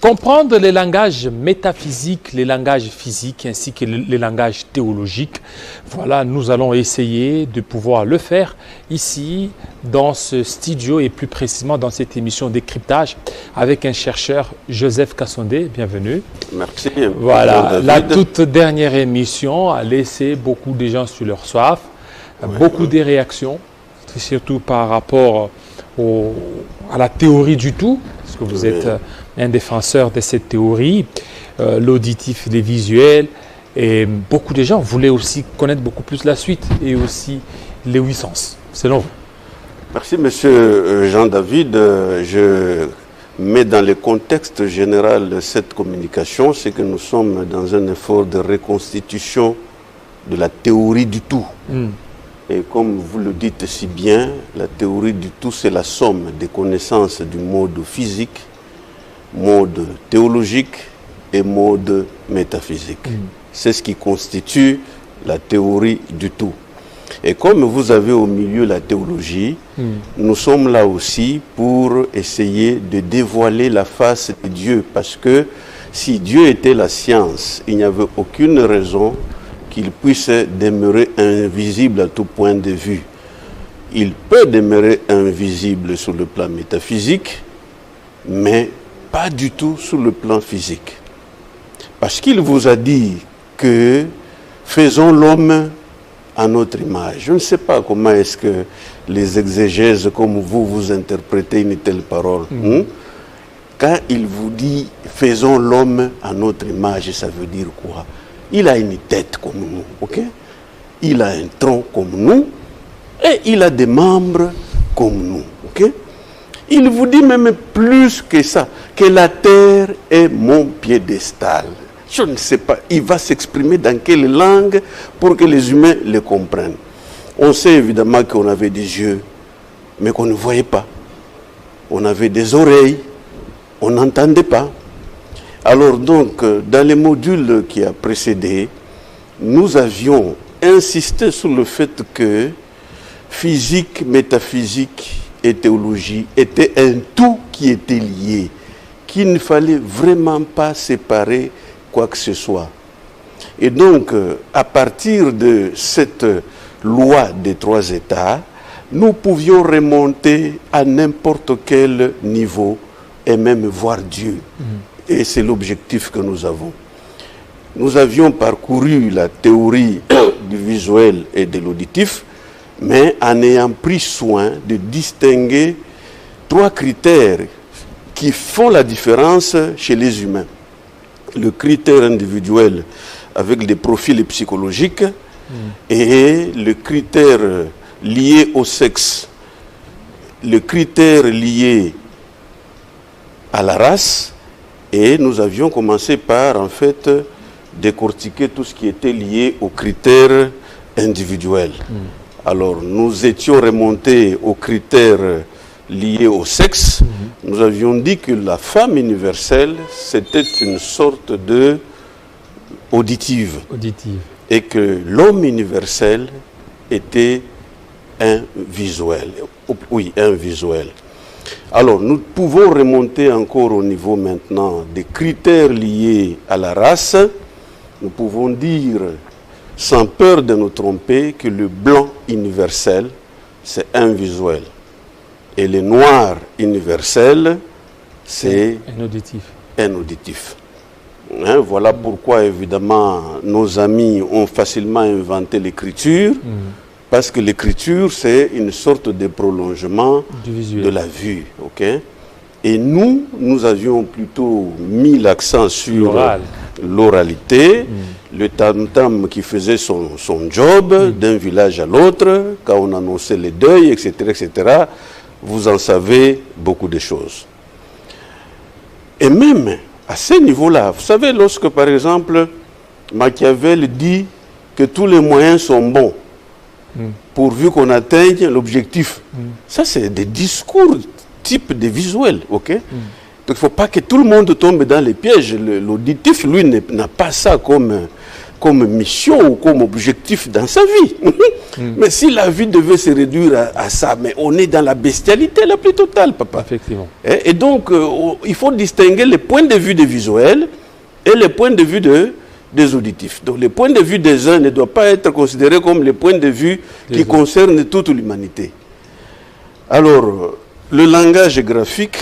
Comprendre les langages métaphysiques, les langages physiques ainsi que les langages théologiques, voilà, nous allons essayer de pouvoir le faire ici dans ce studio et plus précisément dans cette émission Décryptage avec un chercheur, Joseph Kassondé. Bienvenue. Merci. Voilà, la toute dernière émission a laissé beaucoup de gens sur leur soif, beaucoup de réactions, surtout par rapport à la théorie du tout, parce que vous êtes un défenseur de cette théorie, l'auditif, les visuels, et beaucoup de gens voulaient aussi connaître beaucoup plus la suite et aussi les 8 sens, selon vous. Merci, monsieur Jean-David. Je mets dans le contexte général de cette communication, c'est que nous sommes dans un effort de reconstitution de la théorie du tout. Et comme vous le dites si bien, la théorie du tout, c'est la somme des connaissances du monde physique, monde théologique et monde métaphysique. C'est ce qui constitue la théorie du tout. Et comme vous avez au milieu la théologie, nous sommes là aussi pour essayer de dévoiler la face de Dieu. Parce que si Dieu était la science, il n'y avait aucune raison qu'il puisse demeurer invisible à tout point de vue. Il peut demeurer invisible sur le plan métaphysique, mais pas du tout sur le plan physique. Parce qu'il vous a dit que faisons l'homme à notre image. Je ne sais pas comment est-ce que les exégèses comme vous interprétez une telle parole. Quand il vous dit faisons l'homme à notre image, ça veut dire quoi? Il a une tête comme nous, ok? Il a un tronc comme nous et il a des membres comme nous, ok? Il vous dit même plus que ça, que la terre est mon piédestal. Je ne sais pas, il va s'exprimer dans quelle langue pour que les humains le comprennent. On sait évidemment qu'on avait des yeux, mais qu'on ne voyait pas. On avait des oreilles, on n'entendait pas. Alors donc, dans les modules qui a précédé, nous avions insisté sur le fait que physique, métaphysique et théologie étaient un tout qui était lié, qu'il ne fallait vraiment pas séparer quoi que ce soit. Et donc, à partir de cette loi des 3 états, nous pouvions remonter à n'importe quel niveau et même voir Dieu. Et c'est l'objectif que nous avons. Nous avions parcouru la théorie du visuel et de l'auditif, mais en ayant pris soin de distinguer 3 critères qui font la différence chez les humains. Le critère individuel avec des profils psychologiques et le critère lié au sexe, le critère lié à la race, et nous avions commencé par en fait décortiquer tout ce qui était lié aux critères individuels. Alors nous étions remontés aux critères liés au sexe. Nous avions dit que la femme universelle, c'était une sorte de auditive. Et que l'homme universel était un visuel. Oui, un visuel. Alors, nous pouvons remonter encore au niveau maintenant des critères liés à la race. Nous pouvons dire, sans peur de nous tromper, que le blanc universel, c'est un visuel. Et le noir universel, c'est un auditif. Hein, voilà pourquoi, évidemment, nos amis ont facilement inventé l'écriture, parce que l'écriture, c'est une sorte de prolongement de la vue. Okay? Et nous avions plutôt mis l'accent sur l'oralité, le tam-tam qui faisait son job d'un village à l'autre, quand on annonçait les deuils, etc., etc., vous en savez beaucoup de choses. Et même à ce niveau-là, vous savez, lorsque par exemple Machiavel dit que tous les moyens sont bons pourvu qu'on atteigne l'objectif, ça c'est des discours type de visuel, ok? Donc il ne faut pas que tout le monde tombe dans les pièges. L'auditif, lui, n'a pas ça comme comme mission ou comme objectif dans sa vie. Mais si la vie devait se réduire à ça, mais on est dans la bestialité la plus totale, papa. Effectivement. Et donc, il faut distinguer les points de vue des visuels et les points de vue des auditifs. Donc, les points de vue des uns ne doivent pas être considérés comme les points de vue qui concernent toute l'humanité. Alors, le langage graphique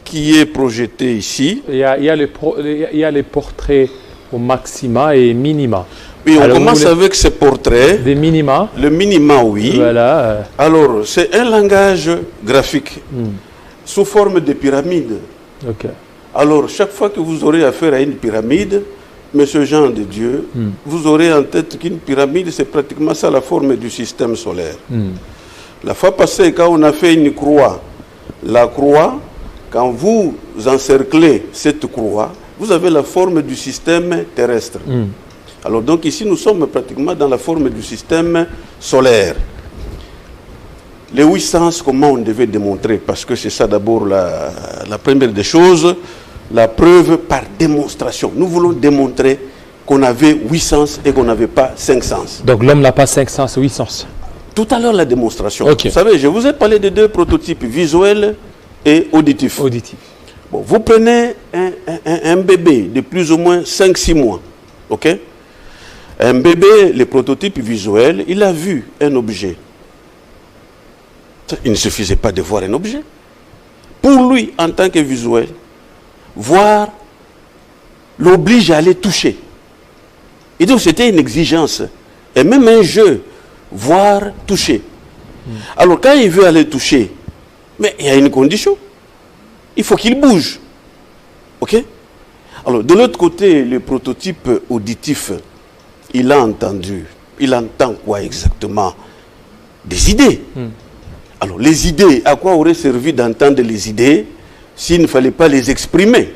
qui est projeté ici. Il y a les portraits au maxima et minima. Oui, on commence avec ces portraits. Des minima. Le minima, oui. Voilà. Alors, c'est un langage graphique sous forme de pyramide. Ok. Alors, chaque fois que vous aurez affaire à une pyramide, Monsieur Jean de Dieu, vous aurez en tête qu'une pyramide, c'est pratiquement ça la forme du système solaire. La fois passée, quand on a fait une croix, la croix, quand vous encerclez cette croix, vous avez la forme du système terrestre. Alors donc ici, nous sommes pratiquement dans la forme du système solaire. Les 8 sens, comment on devait démontrer? Parce que c'est ça d'abord la première des choses, la preuve par démonstration. Nous voulons démontrer qu'on avait 8 sens et qu'on n'avait pas 5 sens. Donc l'homme n'a pas 5 sens, 8 sens. Tout à l'heure, la démonstration. Okay. Vous savez, je vous ai parlé de 2 prototypes, visuels et auditifs. Auditif. Bon, vous prenez un bébé de plus ou moins 5-6 mois. Ok? Un bébé, le prototype visuel, il a vu un objet. Il ne suffisait pas de voir un objet. Pour lui, en tant que visuel, voir l'oblige à aller toucher. Et donc, c'était une exigence. Et même un jeu, voir, toucher. Alors, quand il veut aller toucher, mais il y a une condition. Il faut qu'il bouge. OK? Alors, de l'autre côté, le prototype auditif, il a entendu. Il entend quoi exactement? Des idées. Alors, les idées, à quoi aurait servi d'entendre les idées s'il ne fallait pas les exprimer?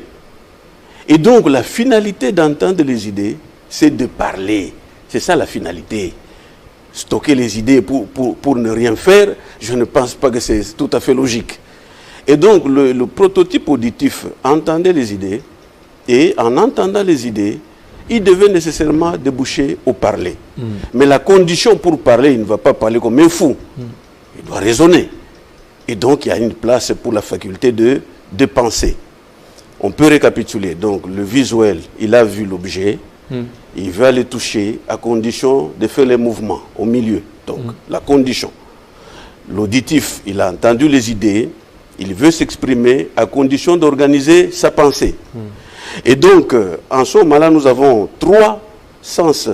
Et donc, la finalité d'entendre les idées, c'est de parler. C'est ça la finalité. Stocker les idées pour ne rien faire, je ne pense pas que c'est tout à fait logique. Et donc, le prototype auditif entendait les idées, et en entendant les idées, il devait nécessairement déboucher au parler. Mais la condition pour parler, il ne va pas parler comme un fou. Il doit raisonner. Et donc, il y a une place pour la faculté de penser. On peut récapituler. Donc, le visuel, il a vu l'objet, il veut aller toucher à condition de faire les mouvements au milieu. Donc, la condition. L'auditif, il a entendu les idées, il veut s'exprimer à condition d'organiser sa pensée. Et donc, en ce moment-là, nous avons 3 sens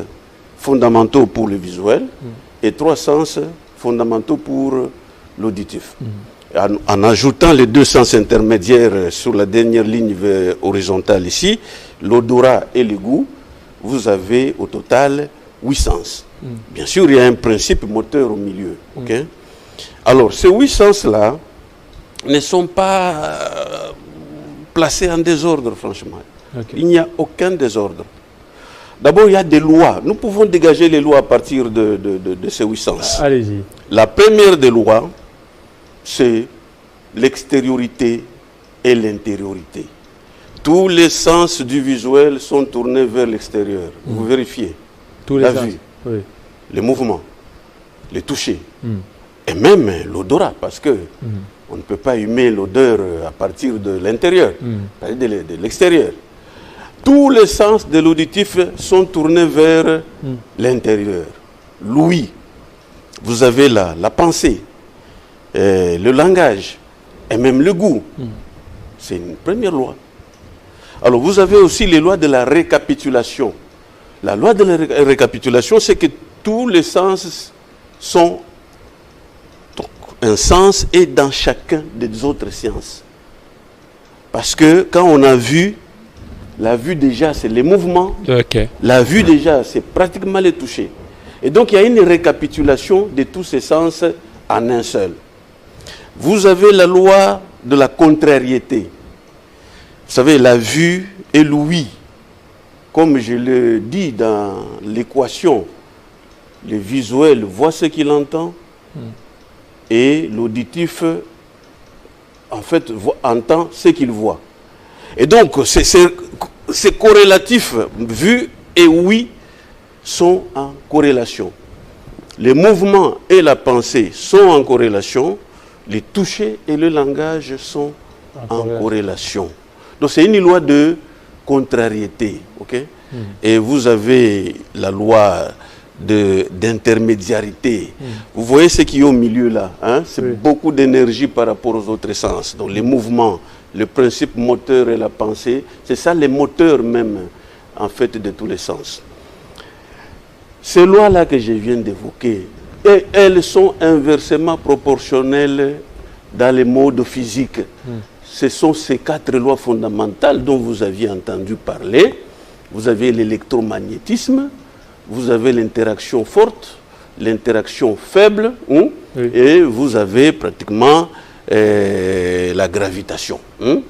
fondamentaux pour le visuel et 3 sens fondamentaux pour l'auditif. En ajoutant les 2 sens intermédiaires sur la dernière ligne horizontale ici, l'odorat et le goût, vous avez au total 8 sens. Bien sûr, il y a un principe moteur au milieu. Okay? Alors, ces 8 sens-là ne sont pas placés en désordre, franchement. Okay. Il n'y a aucun désordre. D'abord, il y a des lois. Nous pouvons dégager les lois à partir de ces 8 sens. Allez-y. La première des lois, c'est l'extériorité et l'intériorité. Tous les sens du visuel sont tournés vers l'extérieur. Vous vérifiez. Tous les la sens. vue, Oui. les mouvements, les toucher, et même l'odorat, parce que on ne peut pas humer l'odeur à partir de l'intérieur, de l'extérieur. Tous les sens de l'auditif sont tournés vers l'intérieur. L'ouïe, vous avez la pensée, le langage, et même le goût. C'est une première loi. Alors, vous avez aussi les lois de la récapitulation. La loi de la récapitulation, c'est que tous les sens sont donc, un sens et dans chacun des autres sciences. Parce que quand on a vu, la vue déjà, c'est les mouvements. Okay. La vue déjà, c'est pratiquement les toucher. Et donc, il y a une récapitulation de tous ces sens en un seul. Vous avez la loi de la contrariété. Vous savez, la vue et l'ouïe, comme je le dis dans l'équation, le visuel voit ce qu'il entend et l'auditif, en fait, entend ce qu'il voit. Et donc, c'est corrélatif, vue et oui sont en corrélation. Les mouvements et la pensée sont en corrélation, les touchés et le langage sont en corrélation. Donc c'est une loi de contrariété, ok? Et vous avez la loi d'intermédiarité. Vous voyez ce qui est au milieu là, hein? C'est beaucoup d'énergie par rapport aux autres sens. Donc les mouvements, le principe moteur et la pensée, c'est ça les moteurs même, en fait, de tous les sens. Ces lois-là que je viens d'évoquer, elles sont inversement proportionnelles dans les modes physiques. Ce sont ces 4 lois fondamentales dont vous aviez entendu parler. Vous avez l'électromagnétisme, vous avez l'interaction forte, l'interaction faible, et vous avez pratiquement la gravitation.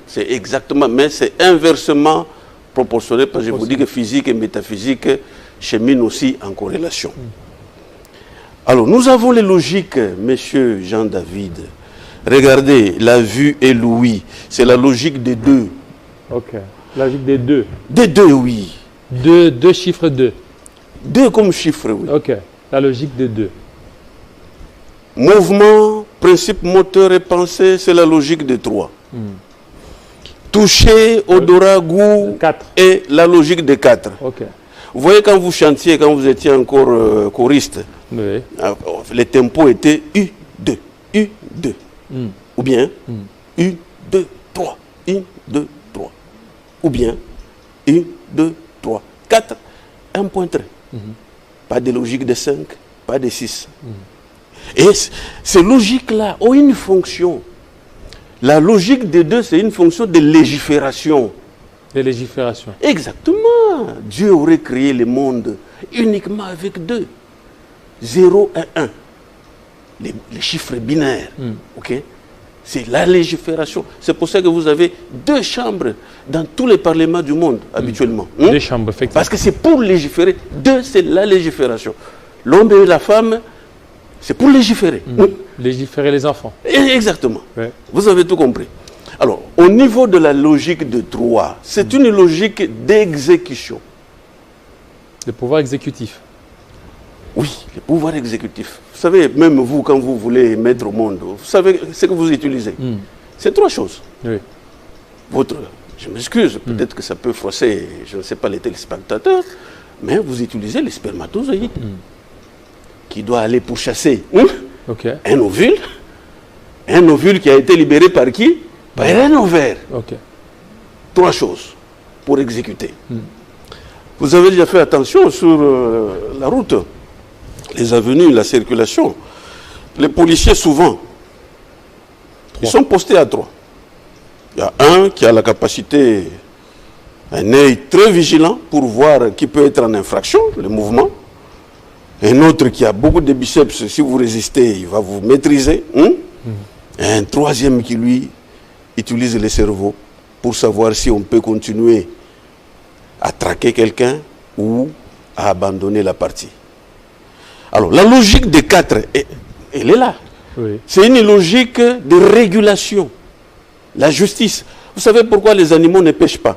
C'est exactement, mais c'est inversement proportionnel, parce que je vous dis que physique et métaphysique cheminent aussi en corrélation. Alors, nous avons les logiques, monsieur Jean-David. Regardez, la vue et l'ouïe, c'est la logique des 2. Ok, la logique des 2. Des 2, oui. 2 chiffres 2. 2 comme chiffre, oui. Ok, la logique des 2. Mouvement, principe moteur et pensée, c'est la logique des 3. Toucher, odorat, goût, 4. Et la logique des 4. Ok. Vous voyez, quand vous chantiez, quand vous étiez encore choriste, les tempos étaient U2, U2. Ou bien U2, 3, U2, 3. Ou bien U2, 3, 4, 1.3. Pas de logique de 5, pas de 6. Et ces logiques-là ont une fonction. La logique des 2, c'est une fonction de légifération. De légifération. Exactement. Dieu aurait créé le monde uniquement avec 2. 0 et 1. Les chiffres binaires. Ok? C'est la légifération. C'est pour ça que vous avez 2 chambres dans tous les parlements du monde, habituellement. 2 chambres, effectivement. Parce que c'est pour légiférer. 2, c'est la légifération. L'homme et la femme, c'est pour légiférer. Légiférer les enfants. Exactement. Vous avez tout compris. Alors, au niveau de la logique de 3, c'est une logique d'exécution. Le pouvoir exécutif. Oui, le pouvoir exécutif. Vous savez, même vous, quand vous voulez mettre au monde, vous savez ce que vous utilisez. C'est 3 choses. Oui. Je m'excuse, peut-être que ça peut froisser, je ne sais pas, les téléspectateurs, mais vous utilisez les spermatozoïdes qui doit aller pourchasser un ovule qui a été libéré par qui? Par un ovaire. 3 choses pour exécuter. Vous avez déjà fait attention sur la route, les avenues, la circulation. Les policiers, souvent, ils sont postés à 3. Il y a un qui a la capacité, un œil très vigilant pour voir qui peut être en infraction, le mouvement. Un autre qui a beaucoup de biceps, si vous résistez, il va vous maîtriser. Et un troisième qui, lui, utilise le cerveau pour savoir si on peut continuer à traquer quelqu'un ou à abandonner la partie. Alors, la logique des 4, elle est là. C'est une logique de régulation. La justice. Vous savez pourquoi les animaux ne pêchent pas?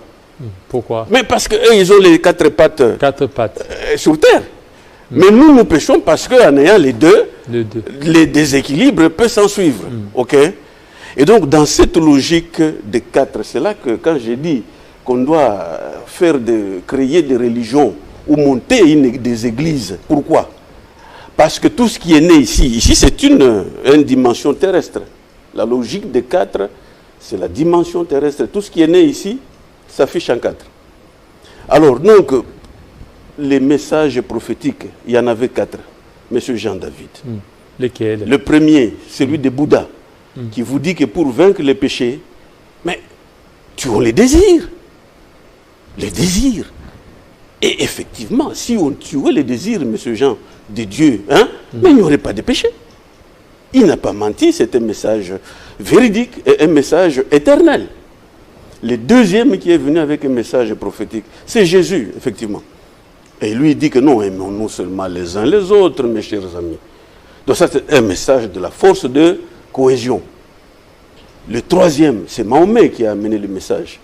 Pourquoi? Mais parce qu'eux, ils ont les 4 pattes, 4 pattes. Sur terre. Mais nous, nous pêchons parce qu'en ayant les 2, les déséquilibres peuvent s'en suivre. Ok? Et donc, dans cette logique des 4, c'est là que quand j'ai dit qu'on doit créer des religions ou monter des églises, pourquoi? Parce que tout ce qui est né ici c'est une dimension terrestre. La logique des 4, c'est la dimension terrestre. Tout ce qui est né ici s'affiche en 4. Alors, donc, les messages prophétiques, il y en avait 4, Monsieur Jean-David. Lesquels? Le premier, celui de Bouddha, qui vous dit que pour vaincre les péchés, mais tuons les désirs. Les désirs. Et effectivement, si on tuait les désirs, Monsieur Jean, de Dieu, mais il n'y aurait pas de péché. Il n'a pas menti, c'est un message véridique et un message éternel. Le deuxième qui est venu avec un message prophétique, c'est Jésus, effectivement. Et lui dit que non, aimons-nous seulement les uns les autres, mes chers amis. Donc ça, c'est un message de la force de cohésion. Le troisième, c'est Mahomet qui a amené le message.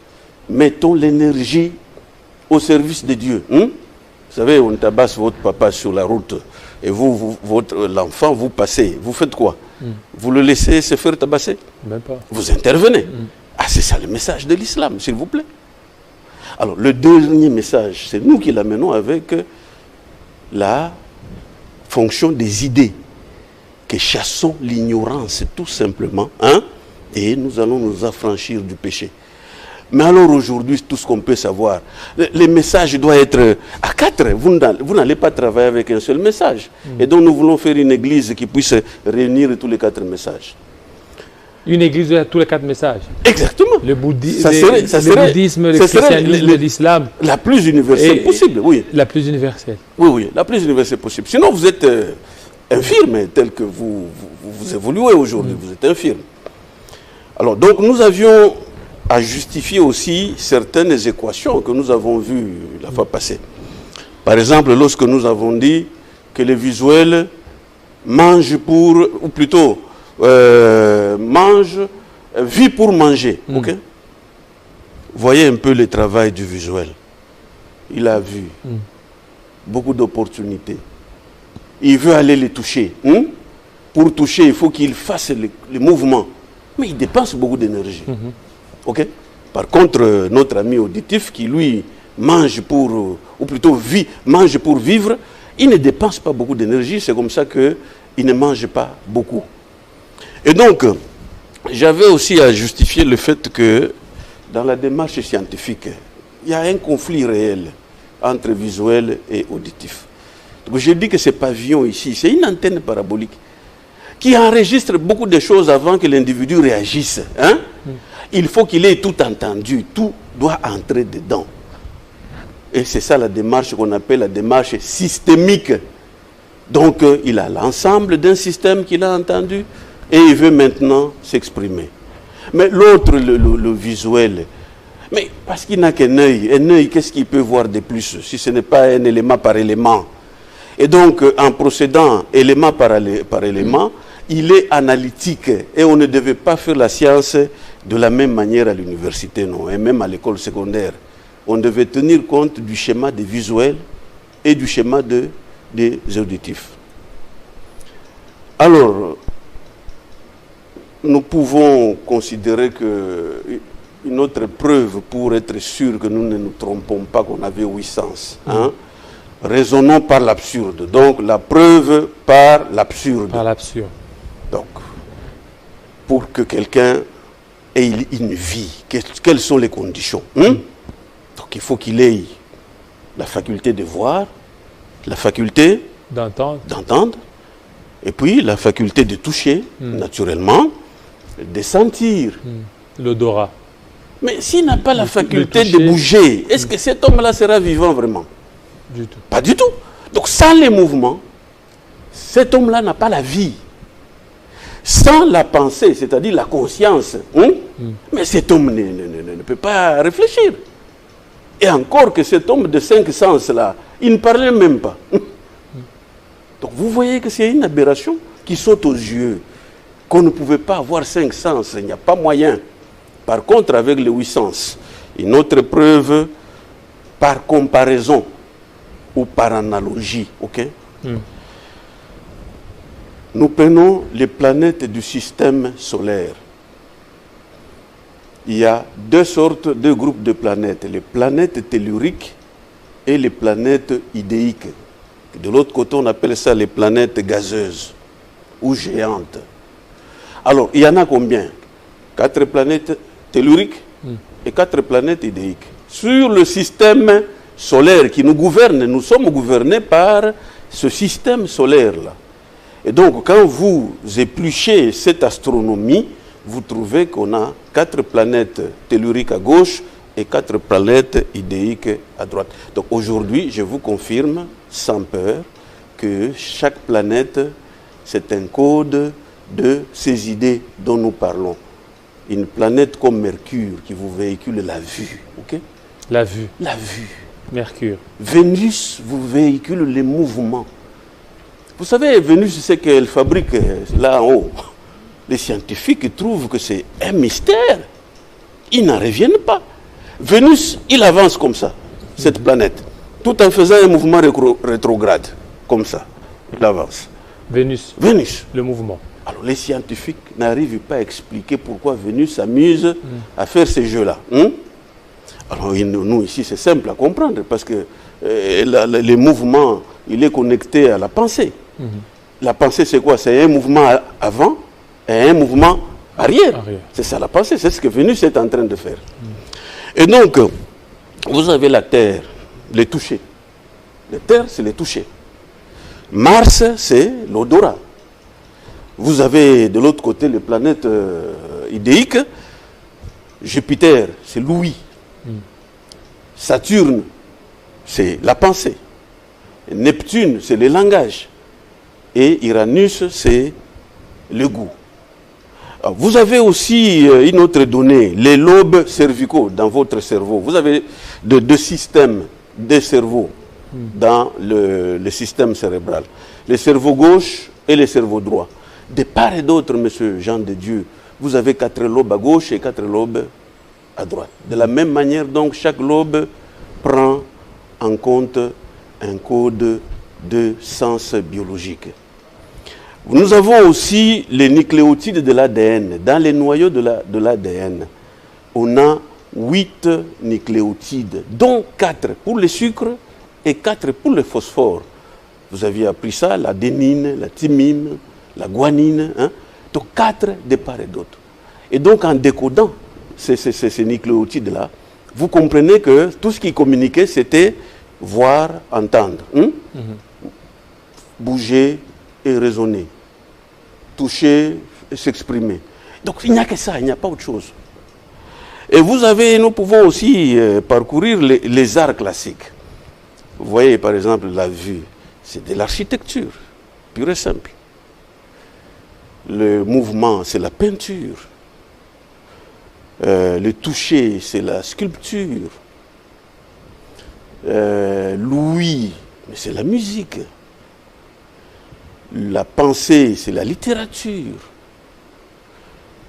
Mettons l'énergie au service de Dieu. Vous savez, on tabasse votre papa sur la route et vous l'enfant, vous passez. Vous faites quoi? Vous le laissez se faire tabasser? Même pas. Vous intervenez. Ah, c'est ça le message de l'islam, s'il vous plaît. Alors, le dernier message, c'est nous qui l'amenons avec la fonction des idées, que chassons l'ignorance, tout simplement, hein, et nous allons nous affranchir du péché. Mais alors aujourd'hui, tout ce qu'on peut savoir, les messages doivent être à 4. Vous n'allez pas travailler avec un seul message. Et donc nous voulons faire une église qui puisse réunir tous les 4 messages. Une église de tous les 4 messages. Exactement. Le bouddhisme, ça le christianisme, l'islam. La plus universelle possible, oui. La plus universelle. Oui, oui, la plus universelle possible. Sinon, vous êtes infirme, tel que vous évoluez aujourd'hui. Vous êtes infirme. Alors, donc, nous avions à justifier aussi certaines équations que nous avons vues la fois passée. Par exemple, lorsque nous avons dit que les visuels mangent pour, ou plutôt, vit pour manger. Ok? Voyez un peu le travail du visuel. Il a vu beaucoup d'opportunités. Il veut aller les toucher. Pour toucher, il faut qu'il fasse les mouvements. Mais il dépense beaucoup d'énergie. Ok? Par contre, notre ami auditif qui, lui, mange pour, ou plutôt mange pour vivre, il ne dépense pas beaucoup d'énergie. C'est comme ça qu'il ne mange pas beaucoup. Et donc, j'avais aussi à justifier le fait que dans la démarche scientifique, il y a un conflit réel entre visuel et auditif. Donc, j'ai dit que ce pavillon ici, c'est une antenne parabolique qui enregistre beaucoup de choses avant que l'individu réagisse. Hein? Il faut qu'il ait tout entendu, tout doit entrer dedans. Et c'est ça la démarche qu'on appelle la démarche systémique. Donc, il a l'ensemble d'un système qu'il a entendu et il veut maintenant s'exprimer. Mais l'autre, le visuel, mais parce qu'il n'a qu'un œil, qu'est-ce qu'il peut voir de plus si ce n'est pas un élément par élément? Et donc, en procédant élément par élément, il est analytique et on ne devait pas faire la science de la même manière à l'université, non, et même à l'école secondaire. On devait tenir compte du schéma des visuels et du schéma des auditifs. Alors, nous pouvons considérer qu'une autre preuve pour être sûr que nous ne nous trompons pas qu'on avait 8 sens. Hein? Raisonnons par l'absurde. Donc, la preuve par l'absurde. Par l'absurde. Donc, pour que quelqu'un ait une vie, quelles sont les conditions? Donc, il faut qu'il ait la faculté de voir, la faculté d'entendre, et puis la faculté de toucher, naturellement, de sentir. L'odorat. Mais s'il n'a pas la faculté de bouger, est-ce que cet homme-là sera vivant vraiment? Du tout. Pas du tout. Donc, sans les mouvements, cet homme-là n'a pas la vie. Sans la pensée, c'est-à-dire la conscience, mais cet homme ne peut pas réfléchir. Et encore que cet homme de 5 sens-là, il ne parlait même pas. Donc vous voyez que c'est une aberration qui saute aux yeux, qu'on ne pouvait pas avoir 5 sens, il n'y a pas moyen. Par contre, avec les 8 sens, une autre preuve par comparaison ou par analogie, ok? Nous prenons les planètes du système solaire. Il y a deux groupes de planètes, les planètes telluriques et les planètes idéiques. De l'autre côté, on appelle ça les planètes gazeuses ou géantes. Alors, il y en a combien? 4 planètes telluriques et 4 planètes idéiques. Sur le système solaire qui nous gouverne, nous sommes gouvernés par ce système solaire-là. Et donc, quand vous épluchez cette astronomie, vous trouvez qu'on a 4 planètes telluriques à gauche et 4 planètes idéiques à droite. Donc aujourd'hui, je vous confirme, sans peur, que chaque planète, c'est un code de ces idées dont nous parlons. Une planète comme Mercure qui vous véhicule la vue. Okay? La vue. La vue. Mercure. Vénus vous véhicule les mouvements. Vous savez, Vénus, c'est qu'elle fabrique là en haut. Les scientifiques trouvent que c'est un mystère. Ils n'en reviennent pas. Vénus, il avance comme ça, cette planète. tout en faisant un mouvement rétrograde, comme ça. Il avance. Vénus. Vénus. Le mouvement. Alors les scientifiques n'arrivent pas à expliquer pourquoi Vénus s'amuse à faire ces jeux-là. Alors nous ici c'est simple à comprendre parce que les mouvements, il est connecté à la pensée. La pensée c'est quoi? C'est un mouvement avant et un mouvement arrière. C'est ça la pensée, c'est ce que Vénus est en train de faire. Et donc, vous avez la Terre, les touchés. La Terre c'est les touchés. Mars c'est l'odorat. Vous avez de l'autre côté les planètes idéiques. Jupiter, c'est l'ouïe. Saturne, c'est la pensée. Neptune, c'est le langage. Et Uranus, c'est le goût. Alors, vous avez aussi une autre donnée, les lobes cervicaux dans votre cerveau. Vous avez deux systèmes de cerveau dans le système cérébral. Le cerveau gauche et le cerveau droit. De part et d'autre, monsieur Jean de Dieu, vous avez 4 lobes à gauche et 4 lobes à droite. De la même manière, donc, chaque lobe prend en compte un code de sens biologique. Nous avons aussi les nucléotides de l'ADN. Dans les noyaux de l'ADN, on a 8 nucléotides, dont 4 pour le sucre et 4 pour le phosphore. Vous aviez appris ça, l'adénine, la thymine, la guanine, hein? Donc 4 de part et d'autre. Et donc en décodant ces nucléotides-là, vous comprenez que tout ce qui communiquait, c'était voir, entendre, bouger et raisonner, toucher et s'exprimer. Donc il n'y a que ça, il n'y a pas autre chose. Et nous pouvons aussi parcourir les arts classiques. Vous voyez par exemple la vue, c'est de l'architecture, pure et simple. Le mouvement, c'est la peinture. Le toucher, c'est la sculpture. L'ouïe, c'est la musique. La pensée, c'est la littérature.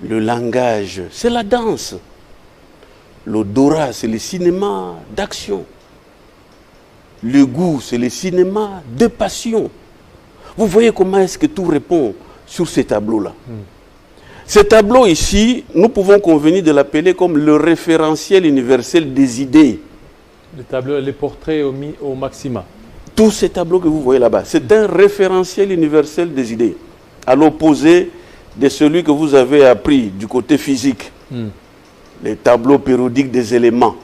Le langage, c'est la danse. L'odorat, c'est le cinéma d'action. Le goût, c'est le cinéma de passion. Vous voyez comment est-ce que tout répond sur ces tableaux-là. Ce tableau ici, nous pouvons convenir de l'appeler comme le référentiel universel des idées. Les portraits au maxima. Tous ces tableaux que vous voyez là-bas, c'est un référentiel universel des idées. À l'opposé de celui que vous avez appris du côté physique. Les tableaux périodiques des éléments.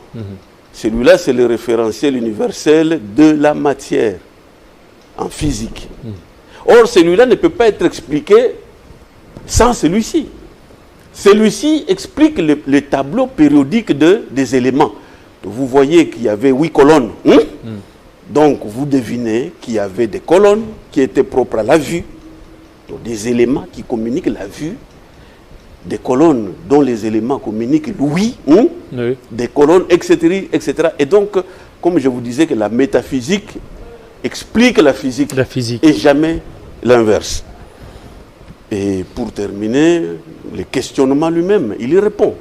Celui-là, c'est le référentiel universel de la matière en physique. Or, celui-là ne peut pas être expliqué sans celui-ci. Celui-ci explique les tableaux périodiques des éléments. Vous voyez qu'il y avait 8 colonnes. Donc, vous devinez qu'il y avait des colonnes qui étaient propres à la vue. Donc, des éléments qui communiquent la vue. Des colonnes dont les éléments communiquent l'ouïe. Des colonnes, etc., etc. Et donc, comme je vous disais que la métaphysique explique la physique. Et jamais l'inverse. Et pour terminer, le questionnement lui-même, il y répond.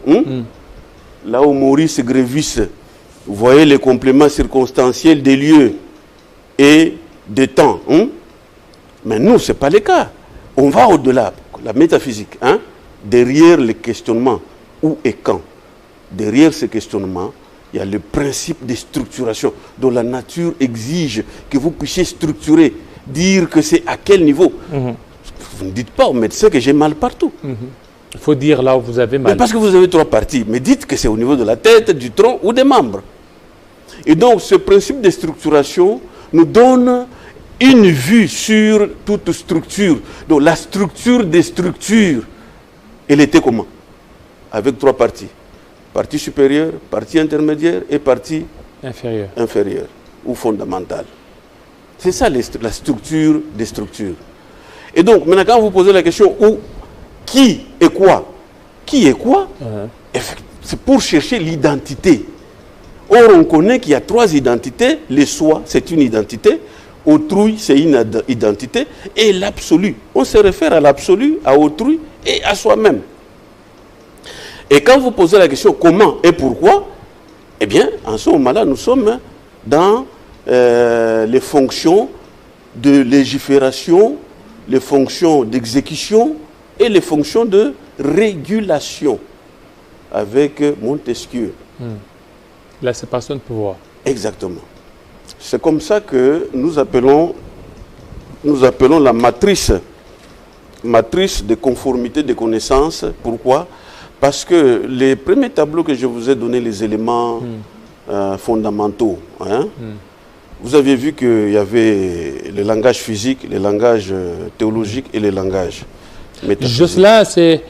Là où Maurice Grévis, vous voyez les compléments circonstanciels des lieux et des temps. Mais nous, ce n'est pas le cas. On va au-delà, la métaphysique. Derrière le questionnement, où et quand, derrière ce questionnement, il y a le principe de structuration dont la nature exige que vous puissiez structurer, dire que c'est à quel niveau. Vous ne dites pas au médecin que j'ai mal partout. Il faut dire là où vous avez mal. Mais parce que vous avez 3 parties. Mais dites que c'est au niveau de la tête, du tronc ou des membres. Et donc, ce principe de structuration nous donne une vue sur toute structure. Donc, la structure des structures, elle était comment? Avec 3 parties. Partie supérieure, partie intermédiaire et partie inférieure ou fondamentale. C'est ça la structure des structures. Et donc, maintenant, quand vous posez la question qui est quoi? Qui est quoi? C'est pour chercher l'identité. Or, on connaît qu'il y a 3 identités. Le soi, c'est une identité. Autrui, c'est une identité. Et l'absolu. On se réfère à l'absolu, à autrui et à soi-même. Et quand vous posez la question comment et pourquoi, eh bien, en ce moment-là, nous sommes dans les fonctions de légifération, les fonctions d'exécution et les fonctions de régulation avec Montesquieu. La séparation de pouvoir. Exactement. C'est comme ça que nous appelons la matrice de conformité de connaissances. Pourquoi? Parce que les premiers tableaux que je vous ai donné, les éléments fondamentaux, hein, vous avez vu qu'il y avait le langage physique, le langage théologique et le langage métaphysique. Juste là, c'est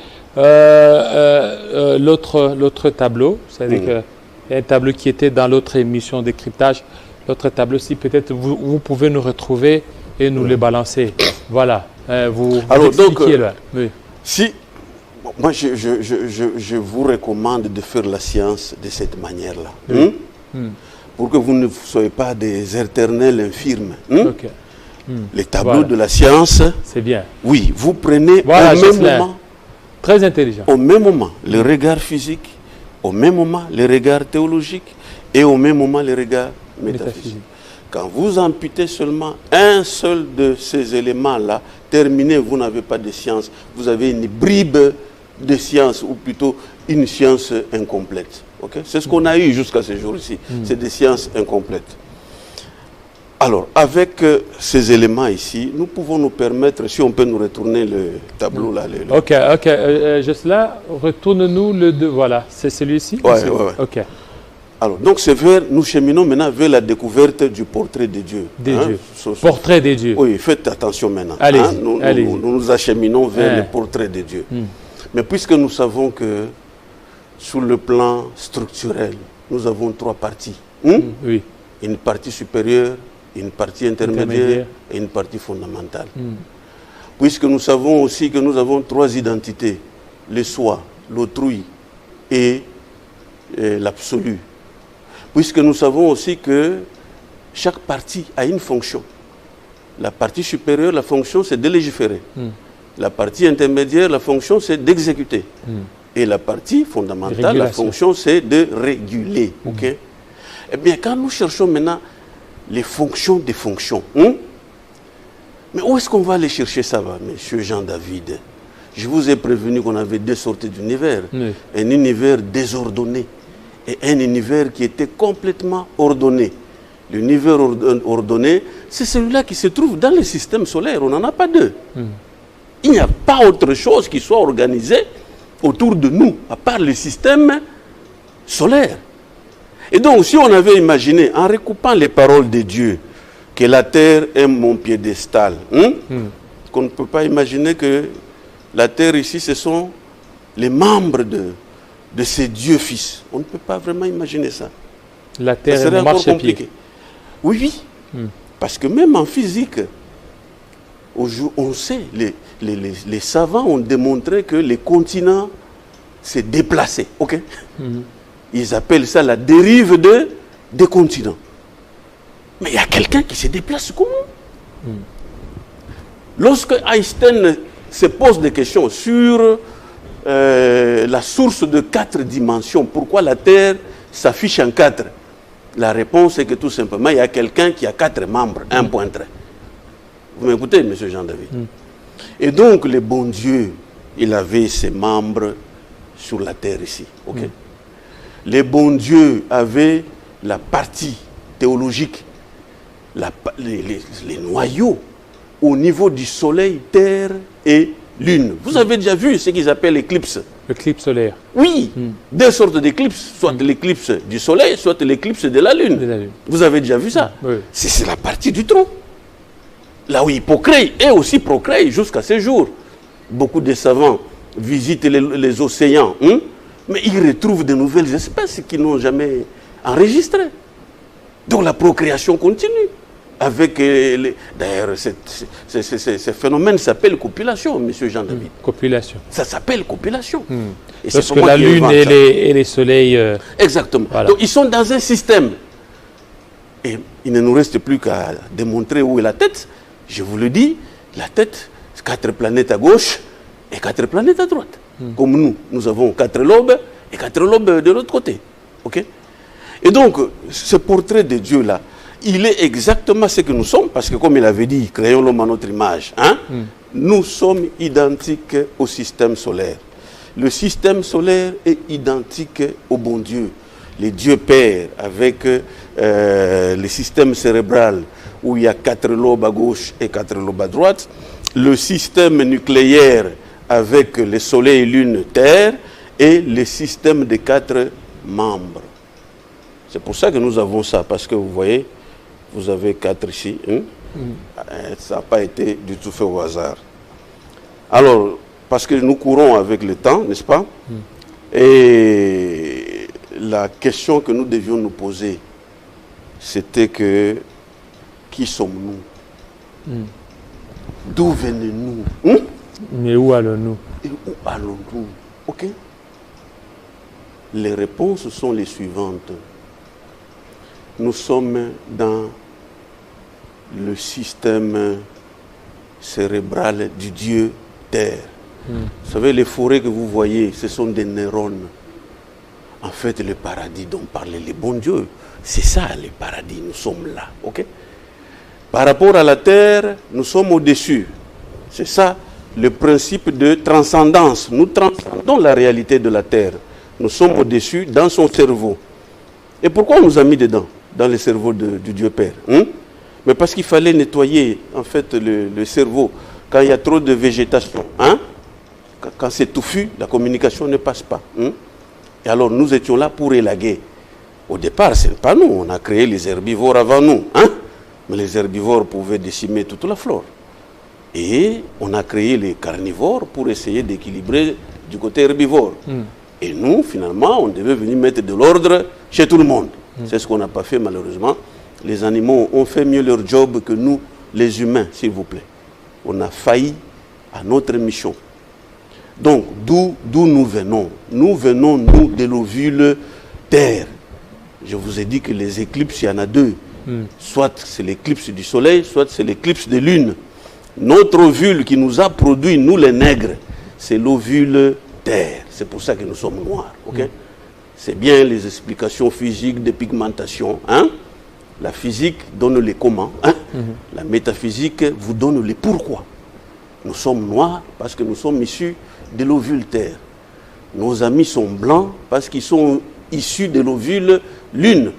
l'autre tableau. C'est-à-dire qu'il y a un tableau qui était dans l'autre émission de cryptage. L'autre tableau, si peut-être vous pouvez nous retrouver et nous les balancer. Voilà. Vous expliquez là. Oui. Si, moi, je vous recommande de faire la science de cette manière-là. Oui. Pour que vous ne soyez pas des éternels infirmes. Okay. Les tableaux de la science. C'est bien. Oui, vous prenez voilà, au même moment. Très intelligent. Au même moment, le regard physique, au même moment, le regard théologique et au même moment, le regard métaphysique. Quand vous amputez seulement un seul de ces éléments-là, terminé, vous n'avez pas de science. Vous avez une bribe de science, ou plutôt une science incomplète. Okay? C'est ce qu'on a eu jusqu'à ce jour-ci. C'est des sciences incomplètes. Alors, avec ces éléments ici, nous pouvons nous permettre, si on peut nous retourner le tableau là. Ok, juste là, retourne-nous le 2. Voilà, c'est celui-ci? Oui. Ok. Alors, donc, nous cheminons maintenant vers la découverte du portrait de Dieu. Portrait de Dieu. Oui, faites attention maintenant. Nous nous acheminons vers le portrait de Dieu. Mais puisque nous savons que, sur le plan structurel, nous avons 3 parties. Oui. Une partie supérieure, une partie intermédiaire et une partie fondamentale. Puisque nous savons aussi que nous avons 3 identités, le soi, l'autrui et l'absolu. Puisque nous savons aussi que chaque partie a une fonction. La partie supérieure, la fonction, c'est de légiférer. La partie intermédiaire, la fonction, c'est d'exécuter. Et la partie fondamentale, la fonction, c'est de réguler. Okay? Eh bien, quand nous cherchons maintenant les fonctions des fonctions, mais où est-ce qu'on va aller chercher ça, monsieur Jean-David? Je vous ai prévenu qu'on avait 2 sortes d'univers. Un univers désordonné et un univers qui était complètement ordonné. L'univers ordonné, c'est celui-là qui se trouve dans le système solaire. On n'en a pas 2. Il n'y a pas autre chose qui soit organisée autour de nous, à part le système solaire. Et donc, si on avait imaginé, en recoupant les paroles de Dieu, que la terre est mon piédestal, qu'on ne peut pas imaginer que la terre ici, ce sont les membres de ces dieux fils. On ne peut pas vraiment imaginer ça. La terre ça serait encore compliqué. Oui. Parce que même en physique, on sait, les savants ont démontré que les continents s'est déplacé. Okay? Ils appellent ça la dérive des continents. Mais il y a quelqu'un qui se déplace comment? Lorsque Einstein se pose des questions sur la source de 4 dimensions, pourquoi la Terre s'affiche en 4? La réponse est que tout simplement, il y a quelqu'un qui a 4 membres, un point trait. Vous m'écoutez, M. Jean-David? Et donc, le bon Dieu, il avait ses membres sur la terre ici. Okay? Le bon Dieu avait la partie théologique, les noyaux au niveau du soleil, terre et lune. Vous avez déjà vu ce qu'ils appellent l'éclipse? L'éclipse solaire. Oui, 2 sortes d'éclipses, soit l'éclipse du soleil, soit l'éclipse de la lune. Vous avez déjà vu ça? Oui. C'est la partie du tronc. Là où Hippocrate et aussi Procrate jusqu'à ce jour. Beaucoup de savants visitent les océans, mais ils retrouvent de nouvelles espèces qu'ils n'ont jamais enregistrées. Donc la procréation continue. D'ailleurs, ce phénomène s'appelle copulation, M. Jean-David. Copulation. Ça s'appelle copulation. Et parce que la Lune et les soleils... Exactement. Voilà. Donc ils sont dans un système. Et il ne nous reste plus qu'à démontrer où est la tête. Je vous le dis, la tête, 4 planètes à gauche et 4 planètes à droite. Comme nous avons 4 lobes et 4 lobes de l'autre côté. Okay? Et donc, ce portrait de Dieu-là, il est exactement ce que nous sommes, parce que comme il avait dit, créons l'homme à notre image. Hein? Nous sommes identiques au système solaire. Le système solaire est identique au bon Dieu. Les dieux pères avec le système cérébral où il y a 4 lobes à gauche et 4 lobes à droite. Le système nucléaire avec le soleil, lune, terre et le système des 4 membres. C'est pour ça que nous avons ça, parce que vous voyez, vous avez 4 ici. Hein? Ça n'a pas été du tout fait au hasard. Alors, parce que nous courons avec le temps, n'est-ce pas? Et la question que nous devions nous poser, c'était que, qui sommes-nous? D'où venons-nous? Mais où allons-nous? Et où allons-nous? Ok? Les réponses sont les suivantes. Nous sommes dans le système cérébral du Dieu Terre. Vous savez, les forêts que vous voyez, ce sont des neurones. En fait, le paradis dont parlaient les bons dieux, c'est ça le paradis, nous sommes là. Ok? Par rapport à la Terre, nous sommes au-dessus. C'est ça le principe de transcendance. Nous transcendons la réalité de la Terre. Nous sommes au-dessus dans son cerveau. Et pourquoi on nous a mis dedans, dans le cerveau du Dieu Père? Mais parce qu'il fallait nettoyer en fait le cerveau quand il y a trop de végétation. Hein? Quand c'est touffu, la communication ne passe pas. Et alors nous étions là pour élaguer. Au départ, ce n'est pas nous. On a créé les herbivores avant nous. Hein? Mais les herbivores pouvaient décimer toute la flore. Et on a créé les carnivores pour essayer d'équilibrer du côté herbivore. Et nous, finalement, on devait venir mettre de l'ordre chez tout le monde. C'est ce qu'on n'a pas fait, malheureusement. Les animaux ont fait mieux leur job que nous, les humains, s'il vous plaît. On a failli à notre mission. Donc, d'où nous venons? Nous venons, nous, de l'ovule Terre. Je vous ai dit que les éclipses, il y en a 2. Soit c'est l'éclipse du soleil, soit c'est l'éclipse de lune. Notre ovule qui nous a produit, nous les nègres, c'est l'ovule Terre. C'est pour ça que nous sommes noirs. Okay? C'est bien les explications physiques de pigmentation. Hein? La physique donne les comment. Hein? La métaphysique vous donne les pourquoi. Nous sommes noirs parce que nous sommes issus de l'ovule Terre. Nos amis sont blancs parce qu'ils sont issus de l'ovule Lune.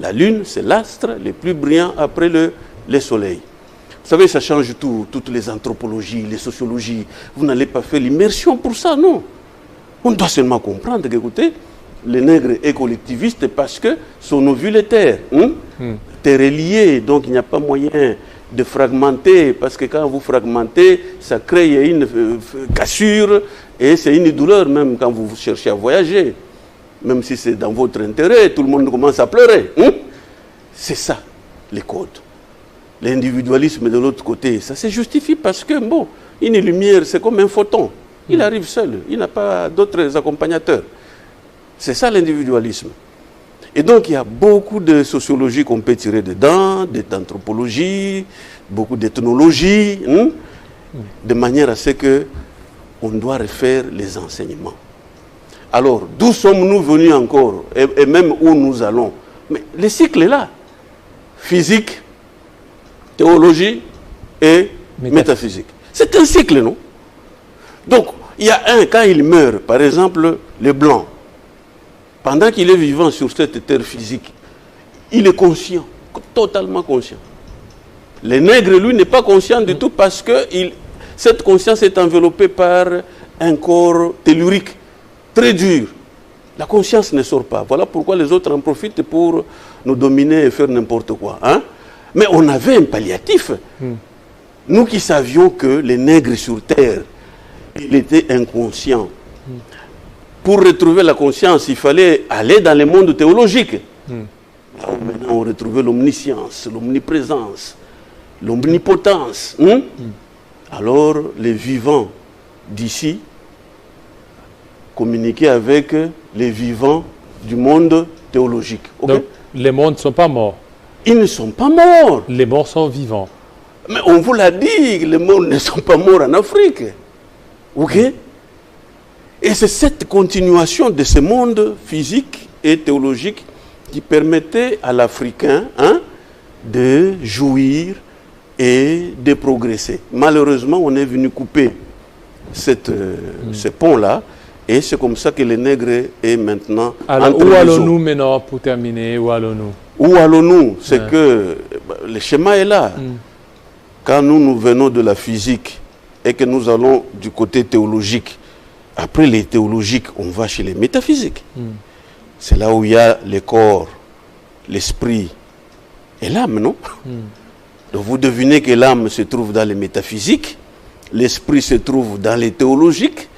La Lune, c'est l'astre le plus brillant après le Soleil. Vous savez, ça change tout, toutes les anthropologies, les sociologies. Vous n'allez pas faire l'immersion pour ça, non. On doit seulement comprendre qu'écoutez, le nègre est collectiviste parce que son ovule est Terre. Terre est liée, donc il n'y a pas moyen de fragmenter, parce que quand vous fragmentez, ça crée une cassure et c'est une douleur même quand vous cherchez à voyager. Même si c'est dans votre intérêt, tout le monde commence à pleurer. C'est ça, les codes. L'individualisme de l'autre côté, ça se justifie parce que, bon, une lumière, c'est comme un photon. Il arrive seul, il n'a pas d'autres accompagnateurs. C'est ça l'individualisme. Et donc, il y a beaucoup de sociologie qu'on peut tirer dedans, d'anthropologie, beaucoup d'ethnologie, de manière à ce qu'on doit refaire les enseignements. Alors, d'où sommes-nous venus encore, et même où nous allons? Mais le cycle est là. Physique, théologie et métaphysique. C'est un cycle, non? Donc, il y a quand il meurt, par exemple, le blanc, pendant qu'il est vivant sur cette terre physique, il est conscient, totalement conscient. Le nègre, lui, n'est pas conscient du tout parce que cette conscience est enveloppée par un corps tellurique très dur. La conscience ne sort pas. Voilà pourquoi les autres en profitent pour nous dominer et faire n'importe quoi. Hein? Mais on avait un palliatif. Nous qui savions que les nègres sur terre, il était inconscient. Pour retrouver la conscience, il fallait aller dans le monde théologique. Là où maintenant on retrouvait l'omniscience, l'omniprésence, l'omnipotence. Alors les vivants d'ici communiquaient avec les vivants du monde théologique. Okay? Donc les morts ne sont pas morts. Ils ne sont pas morts. Les morts sont vivants. Mais on vous l'a dit, les morts ne sont pas morts en Afrique. Ok? Et c'est cette continuation de ce monde physique et théologique qui permettait à l'Africain de jouir et de progresser. Malheureusement, on est venu couper ce pont-là, et c'est comme ça que le nègre est maintenant... Alors, où allons-nous maintenant pour terminer? Où allons-nous? Où allons-nous? C'est que le schéma est là. Quand nous venons de la physique et que nous allons du côté théologique, après les théologiques, on va chez les métaphysiques. C'est là où il y a le corps, l'esprit et l'âme, non? Donc vous devinez que l'âme se trouve dans les métaphysiques, l'esprit se trouve dans les théologiques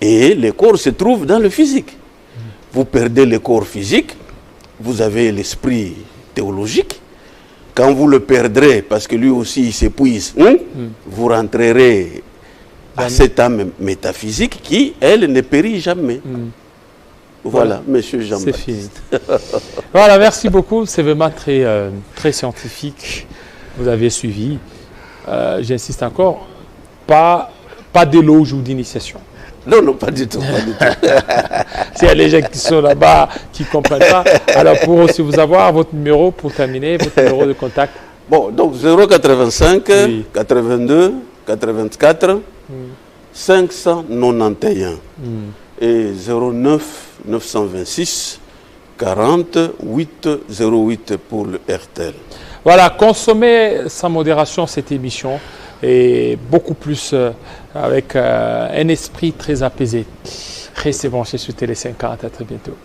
et le corps se trouve dans le physique. Vous perdez le corps physique, vous avez l'esprit théologique. Quand vous le perdrez, parce que lui aussi il s'épuise, vous rentrerez à cette âme métaphysique qui, elle, ne périt jamais. Voilà, monsieur Jean-Baptiste. C'est fini. Voilà, merci beaucoup. C'est vraiment très, très scientifique. Vous avez suivi. J'insiste encore, pas d'éloge ou d'initiation. Non, non, pas du tout. Pas du tout. S'il y a les gens qui sont là-bas, qui ne comprennent pas, alors pour aussi vous avoir votre numéro pour terminer, votre numéro de contact. Bon, donc 085 82 84 591 et 09 926 40 808 pour le RTL. Voilà, consommez sans modération cette émission et beaucoup plus avec un esprit très apaisé. Restez branchés sur Télé 50. À très bientôt.